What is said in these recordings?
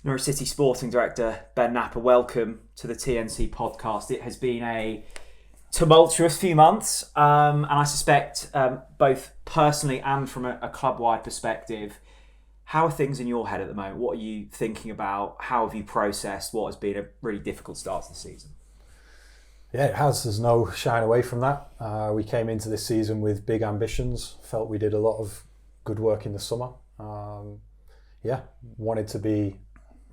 Norwich City Sporting Director Ben Knapper. Welcome to the TNC podcast. It has been a tumultuous few months, and I suspect both personally and from a club-wide perspective, how are things in your head at the moment? What are you thinking about? How have you processed what has been a really difficult start to the season? Yeah, it has. There's no shying away from that. We came into this season with big ambitions, felt we did a lot of good work in the summer. Wanted to be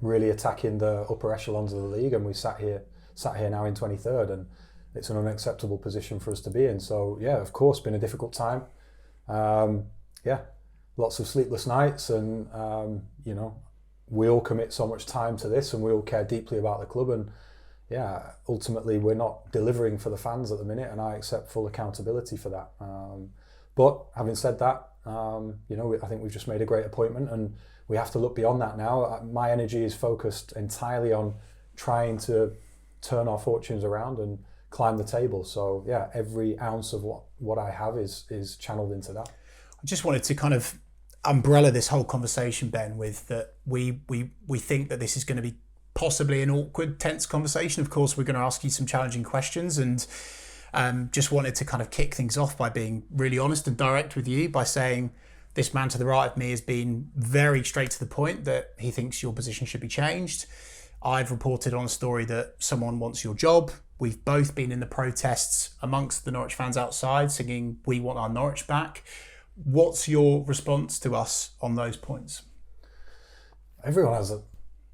really attacking the upper echelons of the league, and we sat here now in 23rd, and it's an unacceptable position for us to be in. So yeah, of course, been a difficult time. Lots of sleepless nights, and we all commit so much time to this, and we all care deeply about the club, and ultimately we're not delivering for the fans at the minute, and I accept full accountability for that. But having said that, I think we've just made a great appointment, and we have to look beyond that now. My energy is focused entirely on trying to turn our fortunes around and climb the table. So yeah, every ounce of what I have is channeled into that. I just wanted to kind of umbrella this whole conversation, Ben, with that we think that this is going to be possibly an awkward, tense conversation. Of course, we're going to ask you some challenging questions, and just wanted to kind of kick things off by being really honest and direct with you by saying this man to the right of me has been very straight to the point that he thinks your position should be changed. I've reported on a story that someone wants your job. We've both been in the protests amongst the Norwich fans outside singing "We want our Norwich back." What's your response to us on those points? Everyone has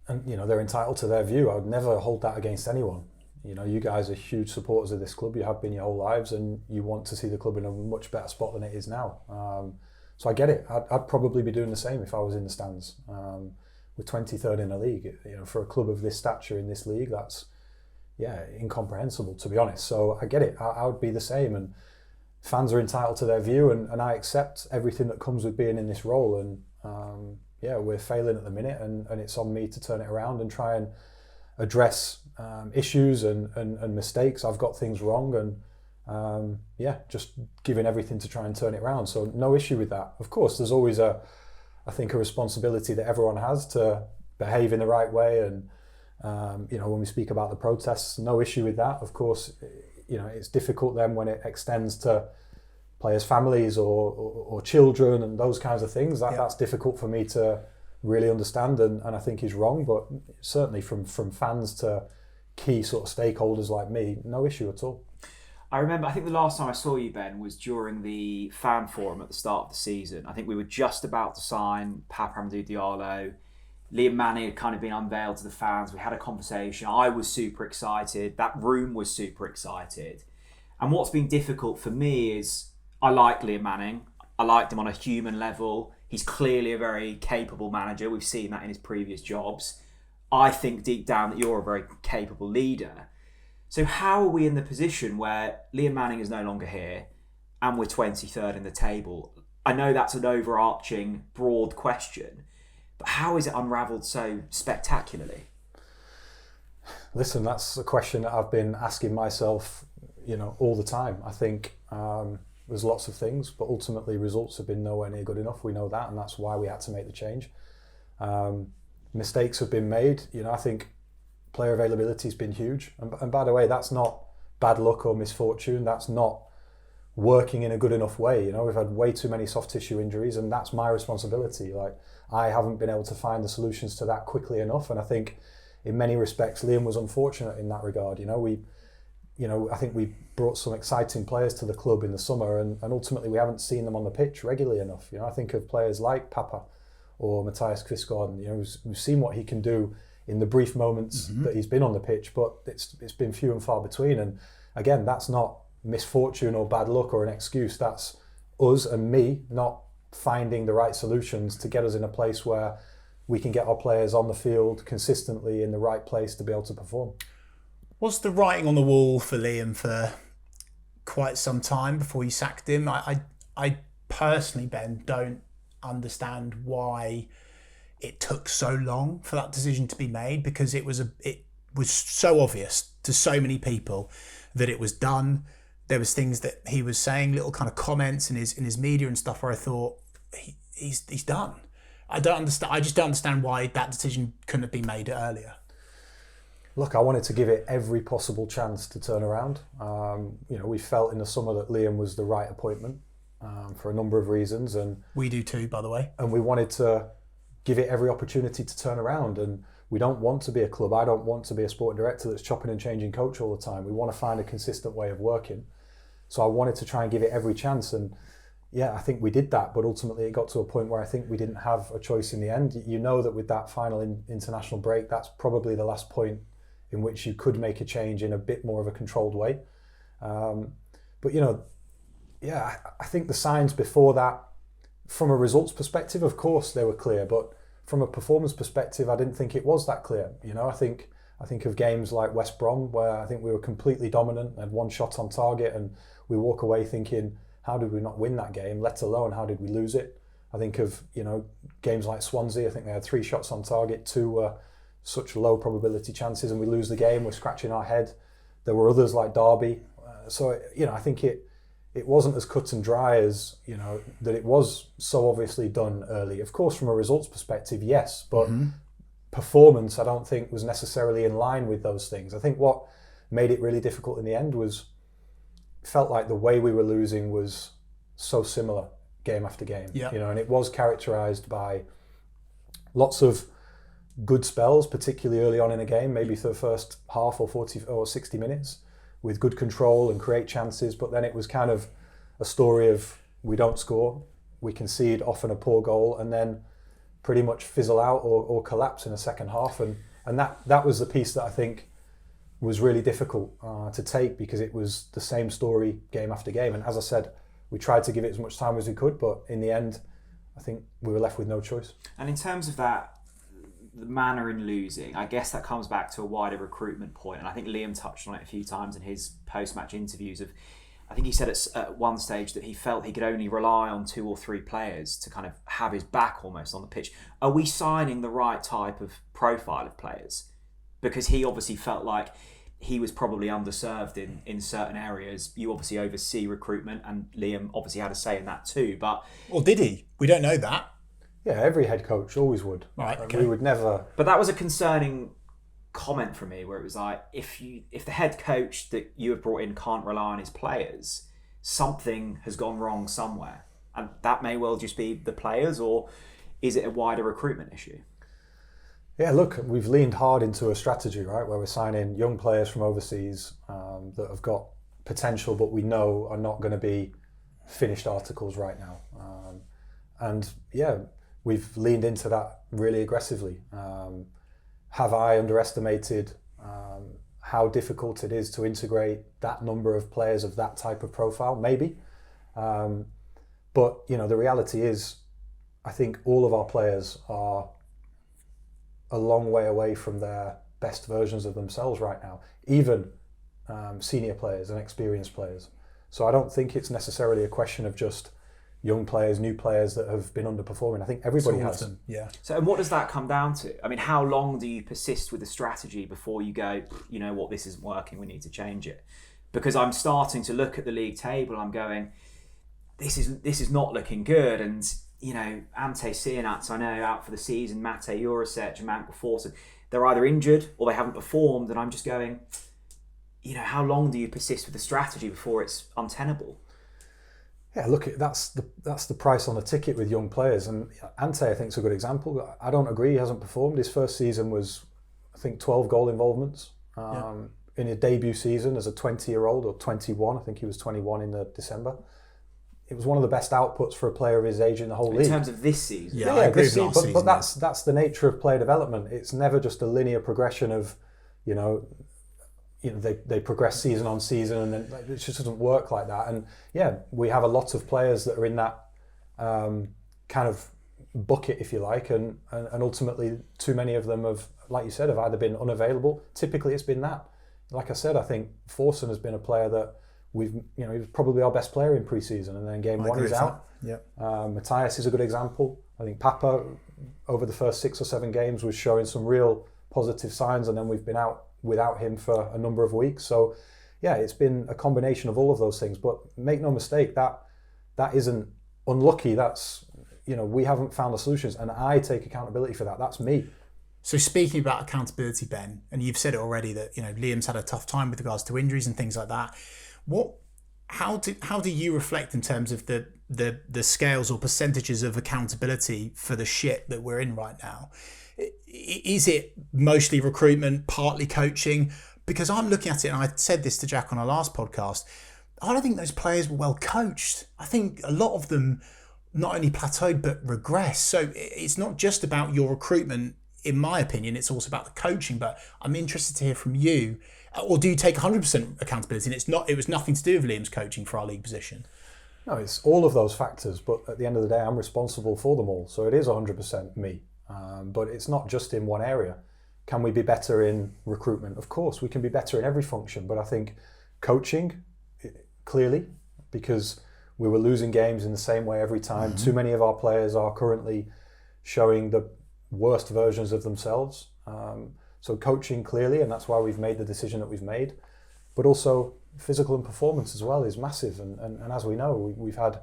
they're entitled to their view. I would never hold that against anyone. You guys are huge supporters of this club. You have been your whole lives, and you want to see the club in a much better spot than it is now. So I get it. I'd probably be doing the same if I was in the stands. We're 23rd in the league. For a club of this stature in this league, that's incomprehensible, to be honest. So I get it. I would be the same, and fans are entitled to their view, and I accept everything that comes with being in this role. And we're failing at the minute, and it's on me to turn it around and try and address issues and mistakes. I've got things wrong, and just giving everything to try and turn it around. So no issue with that. Of course, there's always a responsibility that everyone has to behave in the right way. And when we speak about the protests, no issue with that. Of course, it's difficult then when it extends to players' families or children and those kinds of things. That's difficult for me to really understand, and I think is wrong. But certainly from fans to key sort of stakeholders like me, no issue at all. I remember, I think the last time I saw you, Ben, was during the fan forum at the start of the season. I think we were just about to sign Papa Amadou Diallo. Liam Manning had kind of been unveiled to the fans. We had a conversation. I was super excited. That room was super excited. And what's been difficult for me is I like Liam Manning. I liked him on a human level. He's clearly a very capable manager. We've seen that in his previous jobs. I think deep down that you're a very capable leader. So how are we in the position where Liam Manning is no longer here and we're 23rd in the table? I know that's an overarching, broad question, but how is it unravelled so spectacularly? Listen, that's a question that I've been asking myself, all the time. I think there's lots of things, but ultimately results have been nowhere near good enough. We know that, and that's why we had to make the change. Mistakes have been made. I think player availability has been huge. And by the way, that's not bad luck or misfortune. That's not working in a good enough way. We've had way too many soft tissue injuries, and that's my responsibility. I haven't been able to find the solutions to that quickly enough. And I think in many respects, Liam was unfortunate in that regard. I think we brought some exciting players to the club in the summer, and ultimately we haven't seen them on the pitch regularly enough. I think of players like Papa or Matthias Quistgaard. We've seen what he can do in the brief moments that he's been on the pitch, but it's been few and far between. And again, that's not misfortune or bad luck or an excuse. That's us and me not finding the right solutions to get us in a place where we can get our players on the field consistently in the right place to be able to perform. Was the writing on the wall for Liam for quite some time before you sacked him? I personally, Ben, don't understand why it took so long for that decision to be made, because it was so obvious to so many people that it was done. There was things that he was saying, little kind of comments in his media and stuff, where I thought he's done. I don't understand. I just don't understand why that decision couldn't have been made earlier. Look, I wanted to give it every possible chance to turn around. We felt in the summer that Liam was the right appointment for a number of reasons, and we do too, by the way. And we wanted to give it every opportunity to turn around. And we don't want to be a club. I don't want to be a sporting director that's chopping and changing coach all the time. We want to find a consistent way of working. So I wanted to try and give it every chance, and yeah, I think we did that. But ultimately, it got to a point where I think we didn't have a choice in the end. You know that with that final international break, that's probably the last point in which you could make a change in a bit more of a controlled way. But I think the signs before that, from a results perspective, of course they were clear, but from a performance perspective, I didn't think it was that clear. I think of games like West Brom, where I think we were completely dominant, had one shot on target, and we walk away thinking, how did we not win that game, let alone how did we lose it? I think of games like Swansea. I think they had 3 shots on target, 2 were such low probability chances, and we lose the game. We're scratching our head. There were others like Derby. I think it wasn't as cut and dry as that it was so obviously done early. Of course, from a results perspective, yes, but performance I don't think was necessarily in line with those things. I think what made it really difficult in the end felt like the way we were losing was so similar game after game. Yeah. And it was characterised by lots of good spells, particularly early on in a game, maybe for the first half or 40 or 60 minutes, with good control and create chances. But then it was kind of a story of we don't score, we concede often a poor goal, and then pretty much fizzle out or collapse in the second half. And that was the piece that I think was really difficult to take, because it was the same story game after game. And as I said, we tried to give it as much time as we could, but in the end, I think we were left with no choice. And in terms of that, the manner in losing, I guess that comes back to a wider recruitment point, and I think Liam touched on it a few times in his post-match interviews. I think he said at one stage that he felt he could only rely on 2 or 3 players to kind of have his back almost on the pitch. Are we signing the right type of profile of players? Because he obviously felt like he was probably underserved in certain areas. You obviously oversee recruitment, and Liam obviously had a say in that too. But or did he? We don't know that. Yeah, every head coach always would. Right, okay. We would never. But that was a concerning comment from me, where it was like, if the head coach that you have brought in can't rely on his players, something has gone wrong somewhere, and that may well just be the players, or is it a wider recruitment issue? Yeah, look, we've leaned hard into a strategy, right, where we're signing young players from overseas that have got potential, but we know are not going to be finished articles right now. And yeah, we've leaned into that really aggressively. Have I underestimated how difficult it is to integrate that number of players of that type of profile? Maybe. But, the reality is, I think all of our players are a long way away from their best versions of themselves right now, even senior players and experienced players. So I don't think it's necessarily a question of just young players, new players that have been underperforming. I think everybody has. Them, yeah. So, and what does that come down to? I mean, how long do you persist with the strategy before you go, you know what, this isn't working, we need to change it? Because I'm starting to look at the league table, I'm going, this is not looking good. And, Ante Cianats, I know, out for the season, Mate Jurasek and Mank Forsen, they're either injured or they haven't performed. And I'm just going, how long do you persist with the strategy before it's untenable? Yeah, look, that's the price on the ticket with young players. And Ante, I think, is a good example. I don't agree he hasn't performed. His first season was, I think, 12 goal involvements. In his debut season as a 20-year-old, or 21, I think he was 21 in December. It was one of the best outputs for a player of his age in the whole league. In terms of this season? Yeah, I agree with last season. But that's the nature of player development. It's never just a linear progression of, they progress season on season, and then it just doesn't work like that. And yeah, we have a lot of players that are in that kind of bucket, if you like, and ultimately too many of them have, like you said, have either been unavailable. Typically, it's been that. Like I said, I think Forsen has been a player that he was probably our best player in pre-season, and then game 1 he's out. Yeah. Matthias is a good example. I think Papa, over the first 6 or 7 games, was showing some real positive signs, and then we've been out without him for a number of weeks. So yeah, it's been a combination of all of those things. But make no mistake, that isn't unlucky. That's we haven't found the solutions, and I take accountability for that. That's me. So speaking about accountability, Ben, and you've said it already that Liam's had a tough time with regards to injuries and things like that. How do you reflect in terms of the scales or percentages of accountability for the shit that we're in right now? Is it mostly recruitment, partly coaching? Because I'm looking at it, and I said this to Jack on our last podcast, I don't think those players were well coached. I think a lot of them not only plateaued but regressed. So it's not just about your recruitment, in my opinion, it's also about the coaching. But I'm interested to hear from you. Or do you take 100% accountability and it was nothing to do with Liam's coaching for our league position? No, it's all of those factors, but at the end of the day, I'm responsible for them all. So it is 100% me. But it's not just in one area. Can we be better in recruitment? Of course, we can be better in every function. But I think coaching, clearly, because we were losing games in the same way every time. Too many of our players are currently showing the worst versions of themselves. So coaching, clearly, and that's why we've made the decision that we've made. But also physical and performance as well is massive. And as we know, we've had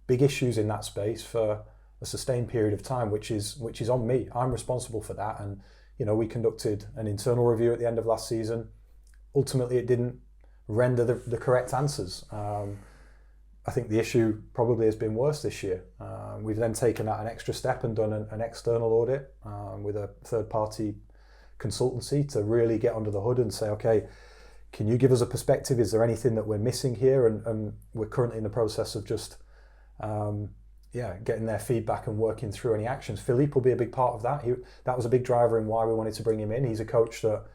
big issues in that space for a sustained period of time, which is on me. I'm responsible for that. And we conducted an internal review at the end of last season. Ultimately, it didn't render the correct answers. I think the issue probably has been worse this year. We've then taken that an extra step and done an external audit with a third-party consultancy to really get under the hood and say, okay, can you give us a perspective? Is there anything that we're missing here? And we're currently in the process of just getting their feedback and working through any actions. Philippe will be a big part of that. That was a big driver in why we wanted to bring him in. He's a coach that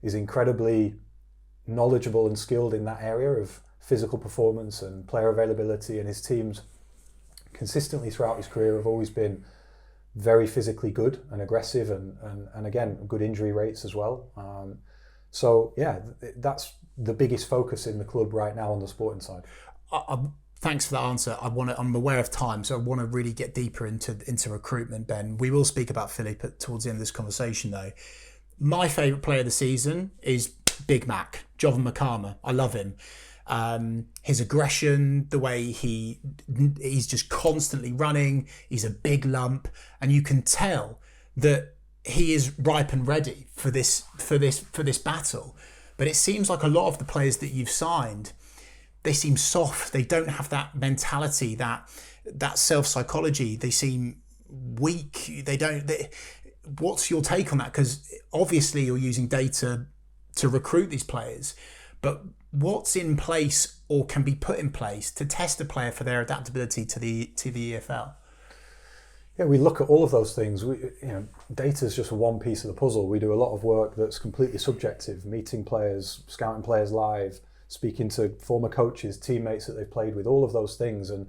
is incredibly knowledgeable and skilled in that area of physical performance and player availability, and his teams consistently throughout his career have always been very physically good and aggressive and again, good injury rates as well. That's the biggest focus in the club right now on the sporting side. Thanks for that answer. I'm aware of time, so I want to really get deeper into recruitment, Ben. We will speak about Philippe towards the end of this conversation, though. My favourite player of the season is Big Mac, Jovan Makama. I love him. His aggression, the way he's just constantly running, he's a big lump, and you can tell that he is ripe and ready for this battle. But it seems like a lot of the players that you've signed, they seem soft. They don't have that mentality, that self-psychology. They seem weak. What's your take on that? Because obviously you're using data to recruit these players, but what's in place or can be put in place to test a player for their adaptability to the EFL? Yeah, we look at all of those things. Data is just one piece of the puzzle. We do a lot of work that's completely subjective, meeting players, scouting players live, speaking to former coaches, teammates that they've played with, all of those things. And,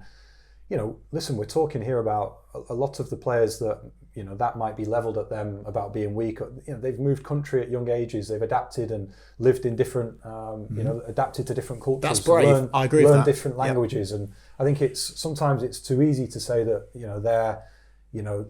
listen, we're talking here about a lot of the players that, that might be levelled at them about being weak. They've moved country at young ages. They've adapted and lived in different, adapted to different cultures. That's brave. I agree with that. Learn different languages. Yep. And I think sometimes it's too easy to say that, they're,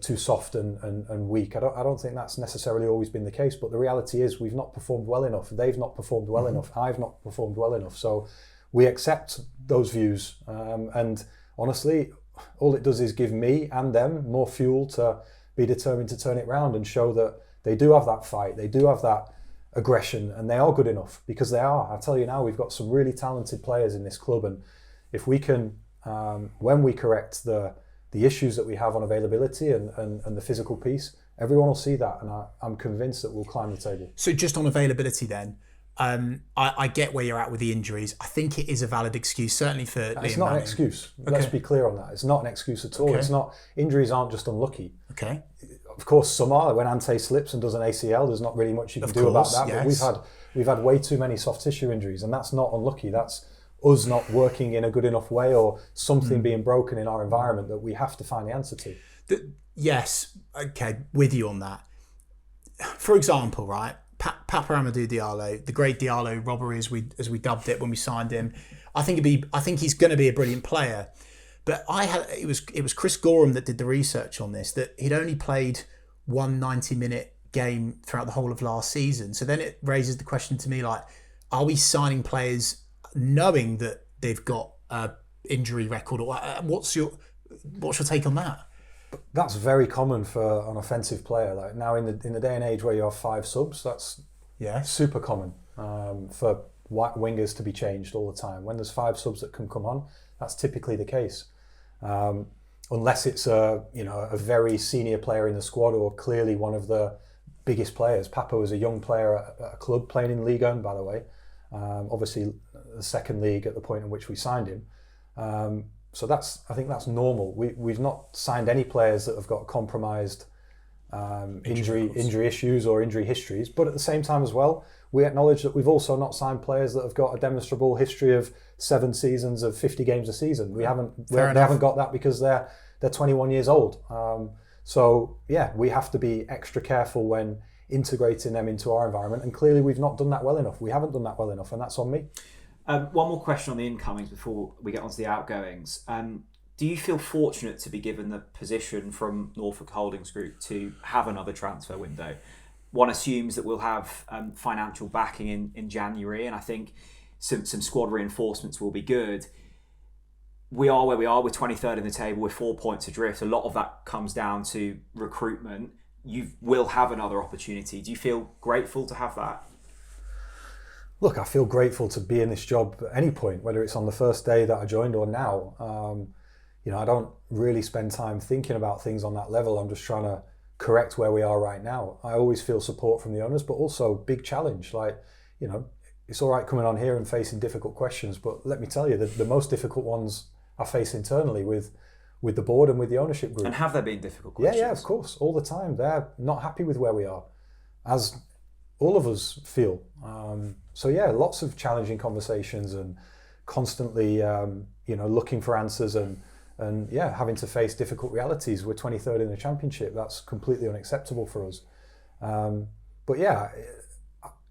too soft and weak. I don't think that's necessarily always been the case, but the reality is we've not performed well enough. They've not performed well enough. I've not performed well enough. So we accept those views. And honestly, all it does is give me and them more fuel to be determined to turn it round and show that they do have that fight, they do have that aggression, and they are good enough, because they are. I tell you now, we've got some really talented players in this club, and if we can, when we correct the issues that we have on availability and the physical piece, everyone will see that, and I'm convinced that we'll climb the table. So just on availability then, I get where you're at with the injuries. I think it is a valid excuse, certainly for Liam. It's not an excuse. Okay. Let's be clear on that. It's not an excuse at all. Okay. It's not. Injuries aren't just unlucky. Okay. Of course, some are. When Ante slips and does an ACL, there's not really much you can do about that. Yes. But we've had way too many soft tissue injuries, and that's not unlucky. That's us not working in a good enough way, or something being broken in our environment that we have to find the answer to. Yes. Okay. With you on that. For example, right. Papa Amadou Diallo, the great Diallo robbery, as we dubbed it when we signed him. I think he's going to be a brilliant player. But it was Chris Gorham that did the research on this, that he'd only played one 90-minute game throughout the whole of last season. So then it raises the question to me, like, are we signing players knowing that they've got an injury record? Or what's your take on that? That's very common for an offensive player. Like now in the day and age where you have 5 subs, that's super common for wingers to be changed all the time. When there's 5 subs that can come on, that's typically the case. Unless it's a very senior player in the squad or clearly one of the biggest players. Papa was a young player at a club playing in Ligue 1, by the way. Obviously the second league at the point in which we signed him. So I think that's normal. We've not signed any players that have got compromised injury issues or injury histories, but at the same time as well, we acknowledge that we've also not signed players that have got a demonstrable history of 7 seasons of 50 games a season. They haven't got that because they're 21 years old. So yeah, we have to be extra careful when integrating them into our environment, and clearly we've not done that well enough. We haven't done that well enough, and that's on me. One more question on the incomings before we get onto the outgoings. Do you feel fortunate to be given the position from Norfolk Holdings Group to have another transfer window? One assumes that we'll have financial backing in January, and I think some squad reinforcements will be good. We are where we are. We're 23rd in the table. We're 4 points adrift. A lot of that comes down to recruitment. You will have another opportunity. Do you feel grateful to have that? Look, I feel grateful to be in this job at any point, whether it's on the first day that I joined or now. I don't really spend time thinking about things on that level. I'm just trying to correct where we are right now. I always feel support from the owners, but also big challenge. It's all right coming on here and facing difficult questions, but let me tell you, the most difficult ones I face internally with the board and with the ownership group. And have there been difficult questions? Yeah, of course, all the time. They're not happy with where we are, as all of us feel. So yeah, lots of challenging conversations and constantly, looking for answers and having to face difficult realities. We're 23rd in the championship. That's completely unacceptable for us. But yeah,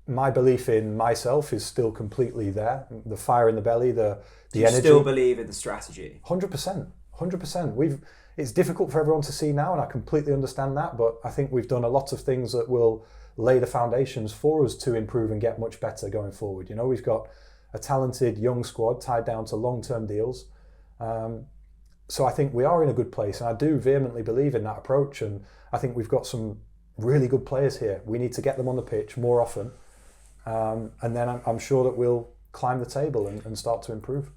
my belief in myself is still completely there. The fire in the belly, the energy. You still believe in the strategy? 100%. It's difficult for everyone to see now, and I completely understand that, but I think we've done a lot of things that will lay the foundations for us to improve and get much better going forward. We've got a talented young squad tied down to long-term deals. So I think we are in a good place, and I do vehemently believe in that approach, and I think we've got some really good players here. We need to get them on the pitch more often, and then I'm sure that we'll climb the table and start to improve.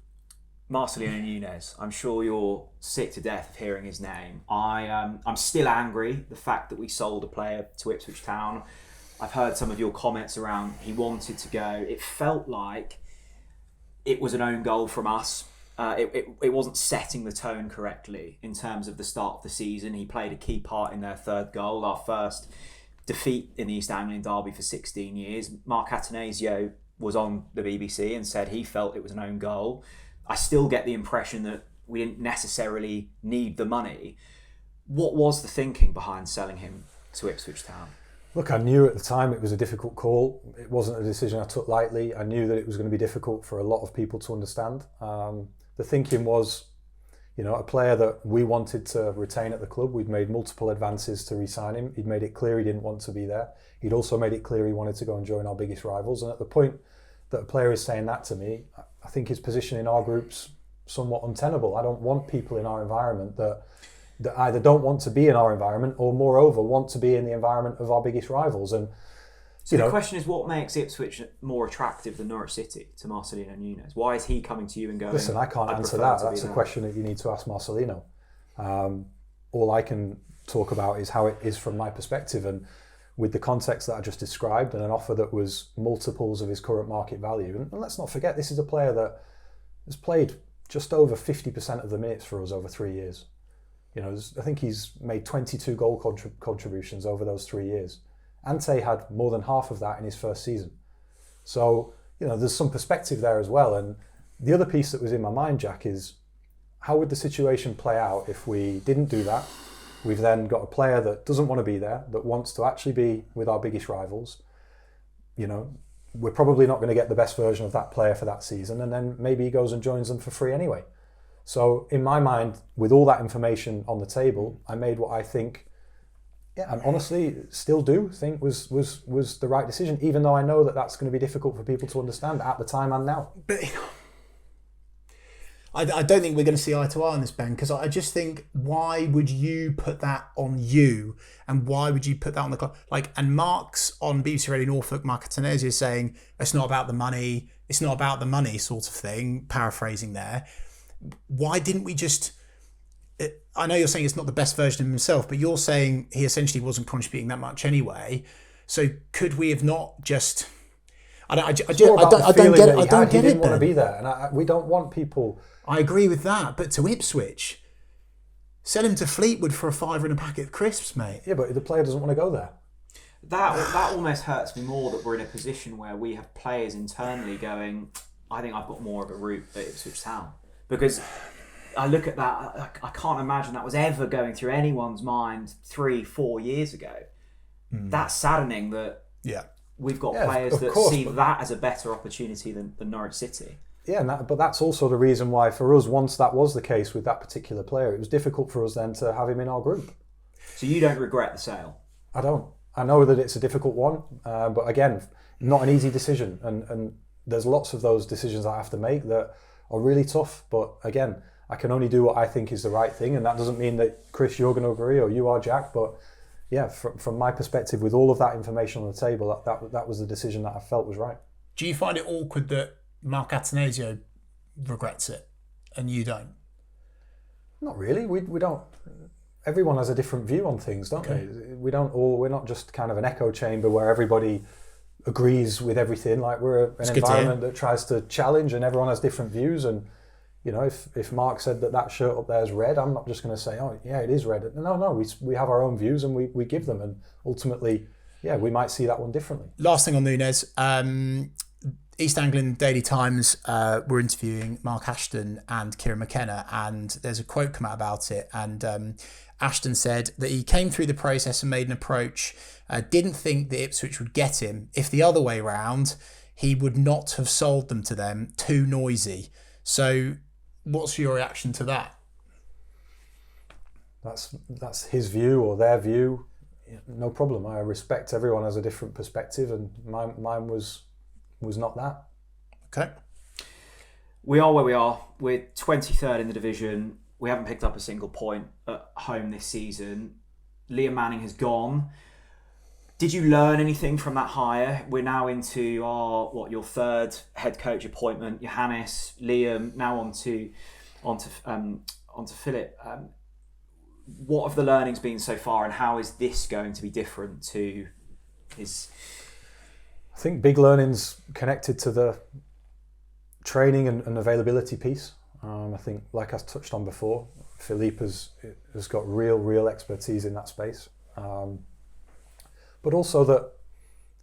Marcelino Nunes, I'm sure you're sick to death of hearing his name. I'm still angry the fact that we sold a player to Ipswich Town. I've heard some of your comments around he wanted to go. It felt like it was an own goal from us. It wasn't setting the tone correctly in terms of the start of the season. He played a key part in their third goal, our first defeat in the East Anglian Derby for 16 years. Mark Atanasio was on the BBC and said he felt it was an own goal. I still get the impression that we didn't necessarily need the money. What was the thinking behind selling him to Ipswich Town? Look, I knew at the time it was a difficult call. It wasn't a decision I took lightly. I knew that it was going to be difficult for a lot of people to understand. The thinking was, a player that we wanted to retain at the club. We'd made multiple advances to re-sign him. He'd made it clear he didn't want to be there. He'd also made it clear he wanted to go and join our biggest rivals. And at the point that a player is saying that to me, I think his position in our group's somewhat untenable. I don't want people in our environment that either don't want to be in our environment or, moreover, want to be in the environment of our biggest rivals. And so the question is, what makes Ipswich more attractive than Norwich City to Marcelino Nunes? Why is he coming to you and going? Listen, I can't answer that. That's a question that you need to ask Marcelino. All I can talk about is how it is from my perspective, and with the context that I just described, and an offer that was multiples of his current market value. And let's not forget, this is a player that has played just over 50% of the minutes for us over 3 years. I think he's made 22 goal contributions over those 3 years. Ante had more than half of that in his first season. So, there's some perspective there as well. And the other piece that was in my mind, Jack, is how would the situation play out if we didn't do that? We've then got a player that doesn't want to be there, that wants to actually be with our biggest rivals. We're probably not going to get the best version of that player for that season, and then maybe he goes and joins them for free anyway. So in my mind, with all that information on the table, I made what I think, and honestly still do think was the right decision, even though I know that that's going to be difficult for people to understand at the time and now. But I don't think we're going to see eye to eye on this, Ben, because I just think, why would you put that on you, and why would you put that on the club? Like, and Mark's on BBC Radio Norfolk, Mark Atanasio, is saying it's not about the money, sort of thing, paraphrasing there. Why didn't we just? I know you're saying it's not the best version of himself, but you're saying he essentially wasn't contributing that much anyway. So could we have not just? I don't get it. He didn't want to be there, and we don't want people. I agree with that, but to Ipswich, sell him to Fleetwood for £5 and a packet of crisps, mate. Yeah, but the player doesn't want to go there. That almost hurts me more, that we're in a position where we have players internally going, I think I've got more of a route at Ipswich Town. Because I look at that, I can't imagine that was ever going through anyone's mind 3-4 years ago. That's saddening that we've got players that see that as a better opportunity than Norwich City. Yeah, but that's also the reason why for us, once that was the case with that particular player, it was difficult for us then to have him in our group. So you don't regret the sale? I don't. I know that it's a difficult one, but again, not an easy decision. And there's lots of those decisions I have to make that are really tough. But again, I can only do what I think is the right thing. And that doesn't mean that, Chris, you're going to agree or you are, Jack. But yeah, from my perspective, with all of that information on the table, that was the decision that I felt was right. Do you find it awkward that Mark Atanasio regrets it and you don't? Not really. We don't. Everyone has a different view on things, don't they? We're not just kind of an echo chamber where everybody agrees with everything. Like, we're an environment that tries to challenge, and everyone has different views. And you know, if Mark said that shirt up there is red, I'm not just going to say, oh yeah, it is red. No, we have our own views and we give them, and ultimately, yeah, we might see that one differently. Last thing on Nunez. East Anglian Daily Times were interviewing Mark Ashton and Kieran McKenna, and there's a quote come out about it. And Ashton said that he came through the process and made an approach, didn't think that Ipswich would get him. If the other way round, he would not have sold them to them, too noisy. So what's your reaction to that? That's his view or their view. No problem. I respect everyone has a different perspective, and mine was not that. Okay. We are where we are. We're 23rd in the division. We haven't picked up a single point at home this season. Liam Manning has gone. Did you learn anything from that hire? We're now into your third head coach appointment. Johannes, Liam, now onto Philip. What have the learnings been so far, and how is this going to be different to his? I think big learnings connected to the training and availability piece. I think, like I touched on before, Philippe has got real expertise in that space. But also that,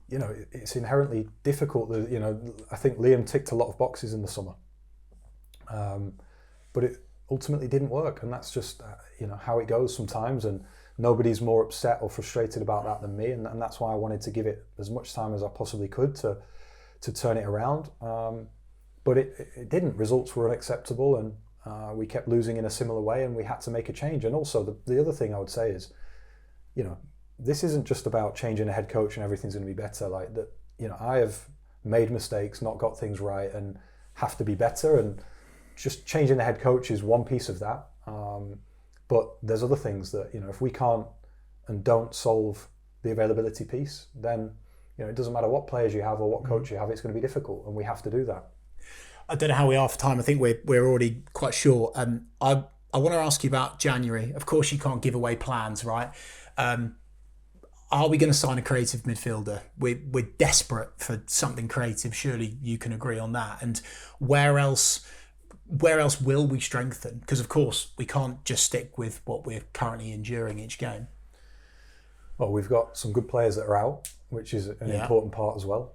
you know, it's inherently difficult. That, you know, I think Liam ticked a lot of boxes in the summer, but it ultimately didn't work, and that's just how it goes sometimes. And nobody's more upset or frustrated about that than me, and that's why I wanted to give it as much time as I possibly could to turn it around. But it didn't. Results were unacceptable, and we kept losing in a similar way, and we had to make a change. And also the other thing I would say is, you know, this isn't just about changing a head coach and everything's going to be better. Like that, you know, I have made mistakes, not got things right, and have to be better. And just changing the head coach is one piece of that. But there's other things that, you know, if we can't and don't solve the availability piece, then, you know, it doesn't matter what players you have or what coach you have, it's going to be difficult, and we have to do that. I don't know how we are for time. I think we're already quite short. I want to ask you about January. Of course, you can't give away plans, right? Are we going to sign a creative midfielder? We're desperate for something creative. Surely you can agree on that. And where else will we strengthen? Because of course we can't just stick with what we're currently enduring each game. Well, we've got some good players that are out, which is an important part as well.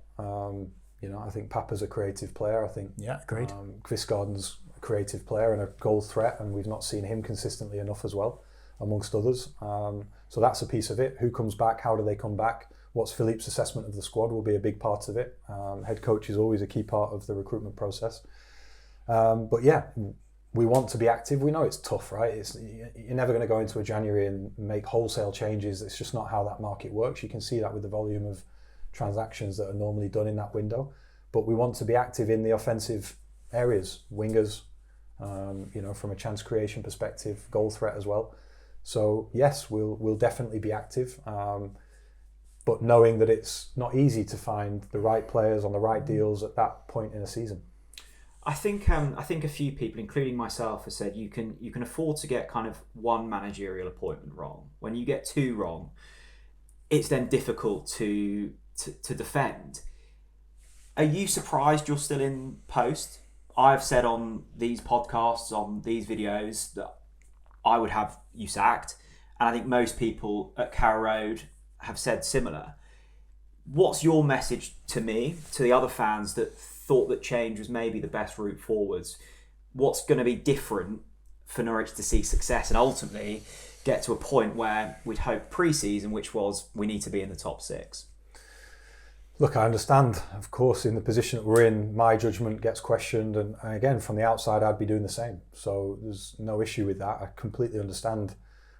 You know, I think Papa's a creative player. I think agreed. Chris Gordon's a creative player and a goal threat, and we've not seen him consistently enough as well, amongst others. So that's a piece of it. Who comes back? How do they come back? What's Philippe's assessment of the squad will be a big part of it. Head coach is always a key part of the recruitment process. But yeah, we want to be active. We know it's tough, right? You're never going to go into a January and make wholesale changes. It's just not how that market works. You can see that with the volume of transactions that are normally done in that window. But we want to be active in the offensive areas, wingers, from a chance creation perspective, goal threat as well. So yes, we'll definitely be active, but knowing that it's not easy to find the right players on the right deals at that point in a season. I think a few people, including myself, have said you can afford to get kind of one managerial appointment wrong. When you get two wrong, it's then difficult to defend. Are you surprised you're still in post? I've said on these podcasts, on these videos, that I would have you sacked, and I think most people at Carrow Road have said similar. What's your message to me, to the other fans that thought that change was maybe the best route forwards? What's going to be different for Norwich to see success and ultimately get to a point where we'd hope pre-season, which was we need to be in the top 6? Look, I understand, of course, in the position that we're in, my judgment gets questioned, and again, from the outside, I'd be doing the same. So there's no issue with that. I completely understand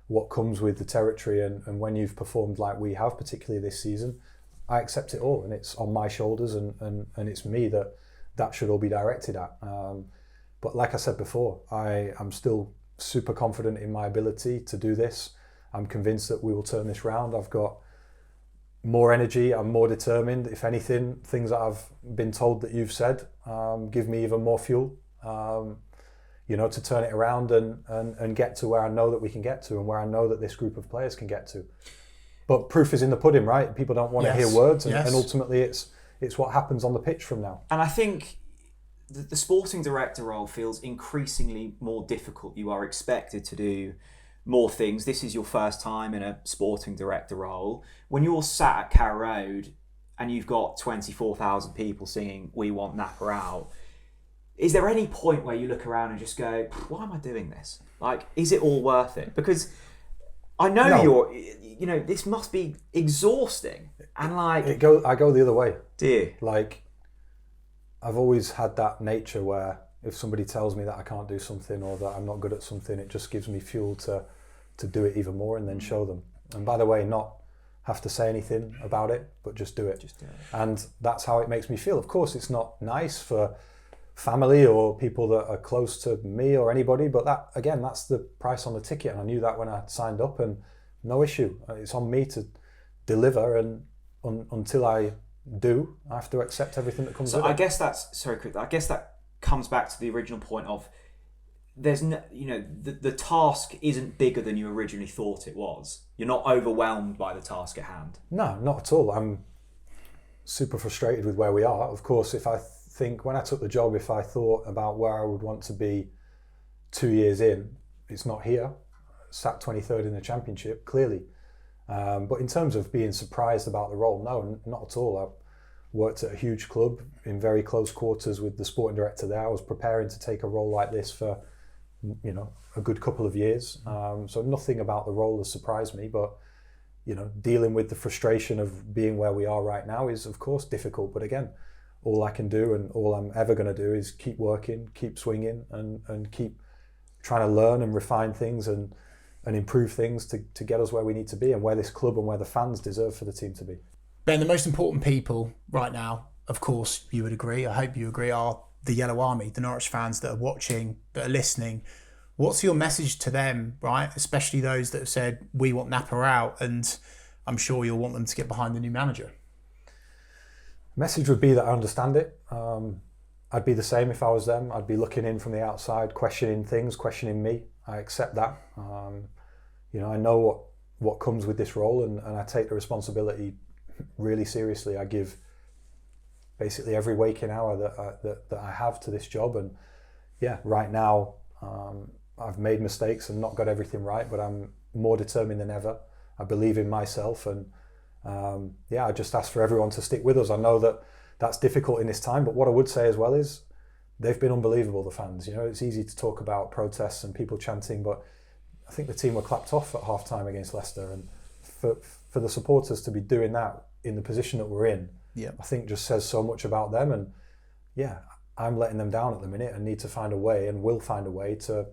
what comes with the territory, and when you've performed like we have, particularly this season, I accept it all, and it's on my shoulders, and it's me that should all be directed at. But like I said before, I'm still super confident in my ability to do this. I'm convinced that we will turn this round. I've got more energy, I'm more determined. If anything, things that I've been told that you've said give me even more fuel, to turn it around and get to where I know that we can get to, and where I know that this group of players can get to. But proof is in the pudding, right? People don't want to hear words, and ultimately it's what happens on the pitch from now. And I think the sporting director role feels increasingly more difficult. You are expected to do more things. This is your first time in a sporting director role. When you're sat at Carrow Road and you've got 24,000 people singing "We want Knapper out," is there any point where you look around and just go, why am I doing this? Like, is it all worth it? Because I know this must be exhausting. And like, I go the other way. Do you? Like, I've always had that nature where if somebody tells me that I can't do something or that I'm not good at something, it just gives me fuel to do it even more and then show them. And by the way, not have to say anything about it, but just do it. Just do it. And that's how it makes me feel. Of course, it's not nice for family or people that are close to me or anybody, but that's the price on the ticket. And I knew that when I signed up, and no issue. It's on me to deliver, and until I do, I have to accept everything that comes with it. I guess that comes back to the original point of there's no, the task isn't bigger than you originally thought it was. You're not overwhelmed by the task at hand. No, not at all. I'm super frustrated with where we are. Of course, when I took the job, if I thought about where I would want to be 2 years in, it's not here. Sat 23rd in the championship, clearly. But in terms of being surprised about the role, no, not at all. I've worked at a huge club in very close quarters with the sporting director there. I was preparing to take a role like this for, a good couple of years. So nothing about the role has surprised me, but, dealing with the frustration of being where we are right now is of course difficult. But again, all I can do and all I'm ever going to do is keep working, keep swinging, and keep trying to learn and refine things and improve things to get us where we need to be and where this club and where the fans deserve for the team to be. Ben, the most important people right now, of course, you would agree, I hope you agree, are the Yellow Army, the Norwich fans that are watching, that are listening. What's your message to them, right? Especially those that have said, we want Knapper out, and I'm sure you'll want them to get behind the new manager. Message would be that I understand it. I'd be the same if I was them. I'd be looking in from the outside, questioning things, questioning me. I accept that. I know what comes with this role, and I take the responsibility really seriously. I give basically every waking hour that I have to this job, and right now I've made mistakes and not got everything right, but I'm more determined than ever. I believe in myself, and I just ask for everyone to stick with us. I know that that's difficult in this time, but what I would say as well is they've been unbelievable, the fans. It's easy to talk about protests and people chanting, but I think the team were clapped off at half-time against Leicester, and for the supporters to be doing that in the position that we're in, I think just says so much about them. And I'm letting them down at the minute and need to find a way, and will find a way to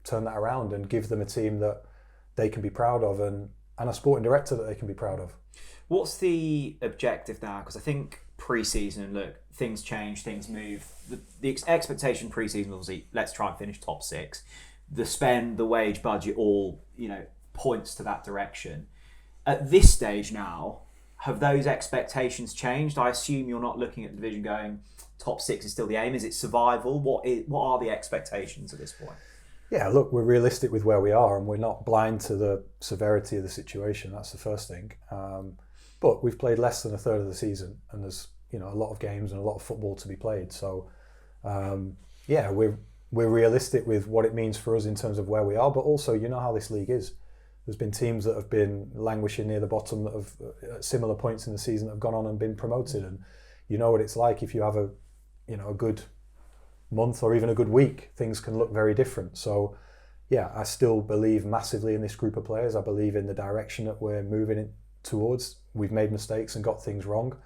turn that around and give them a team that they can be proud of, and a sporting director that they can be proud of. What's the objective now? Because I think pre-season and look, things change, things move. The expectation pre-season was obviously let's try and finish top 6. The spend, the wage budget, all points to that direction. At this stage now, have those expectations changed? I assume you're not looking at the division going top 6 is still the aim. Is it survival? What are the expectations at this point? Yeah, look, we're realistic with where we are, and we're not blind to the severity of the situation. That's the first thing. But we've played less than a third of the season, and there's a lot of games and a lot of football to be played. So, we're realistic with what it means for us in terms of where we are. But also, you know how this league is. There's been teams that have been languishing near the bottom that have, at similar points in the season, have gone on and been promoted, and you know what it's like if you have a good month or even a good week, things can look very different. So yeah, I still believe massively in this group of players. I believe in the direction that we're moving towards. We've made mistakes and got things wrong.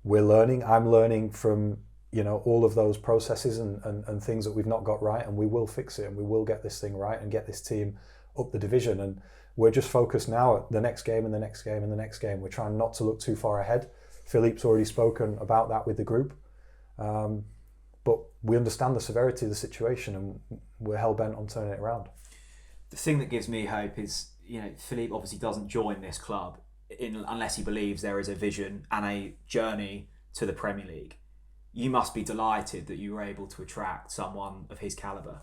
We're learning. I'm learning from all of those processes and things that we've not got right, and we will fix it and we will get this thing right and get this team up the division. And we're just focused now at the next game and the next game and the next game. We're trying not to look too far ahead. Philippe's already spoken about that with the group. But we understand the severity of the situation and we're hell-bent on turning it around. The thing that gives me hope is, Philippe obviously doesn't join this club unless he believes there is a vision and a journey to the Premier League. You must be delighted that you were able to attract someone of his calibre.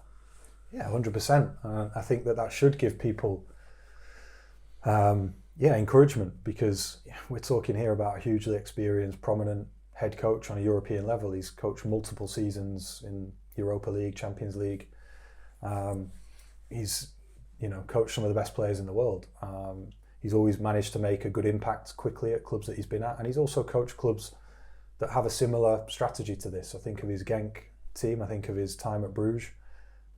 Yeah, 100%. I think that should give people encouragement, because we're talking here about a hugely experienced, prominent head coach on a European level. He's coached multiple seasons in Europa League, Champions League. He's coached some of the best players in the world. He's always managed to make a good impact quickly at clubs that he's been at, and he's also coached clubs that have a similar strategy to this. I think of his Genk team, I think of his time at Bruges.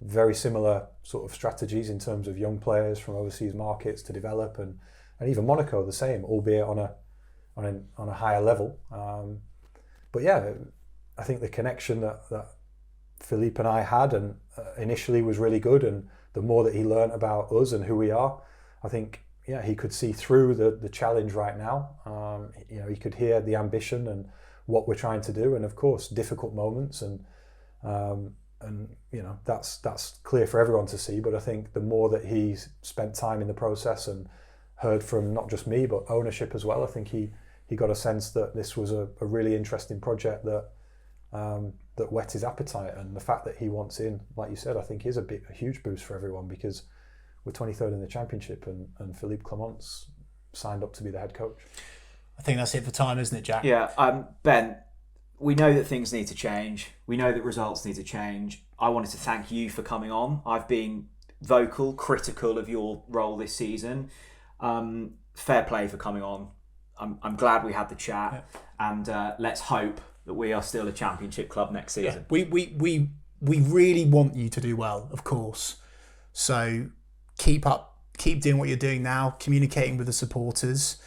Very similar sort of strategies in terms of young players from overseas markets to develop, and even Monaco the same, albeit on a higher level. But yeah, I think the connection that Philippe and I had and initially was really good, and the more that he learned about us and who we are, I think he could see through the challenge right now. He could hear the ambition and what we're trying to do, and of course difficult moments, and that's clear for everyone to see. But I think the more that he's spent time in the process and heard from not just me but ownership as well, I think he got a sense that this was a really interesting project that whet his appetite. And the fact that he wants in, like you said, I think is a huge boost for everyone, because we're 23rd in the Championship and Philippe Clement's signed up to be the head coach. I think that's it for time, isn't it, Jack? Yeah, Ben, we know that things need to change. We know that results need to change. I wanted to thank you for coming on. I've been vocal, critical of your role this season. Fair play for coming on. I'm glad we had the chat, and let's hope that we are still a Championship club next season. Yeah. We really want you to do well, of course. So keep doing what you're doing now, communicating with the supporters.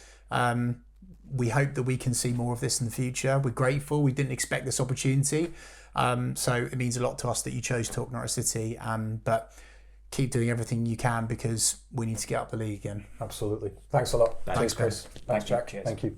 We hope that we can see more of this in the future. We're grateful. We didn't expect this opportunity. So it means a lot to us that you chose Talk Norwich City. But keep doing everything you can, because we need to get up the league again. Absolutely. Thanks a lot. Thanks, Chris. Thanks, Jack. Cheers. Thank you.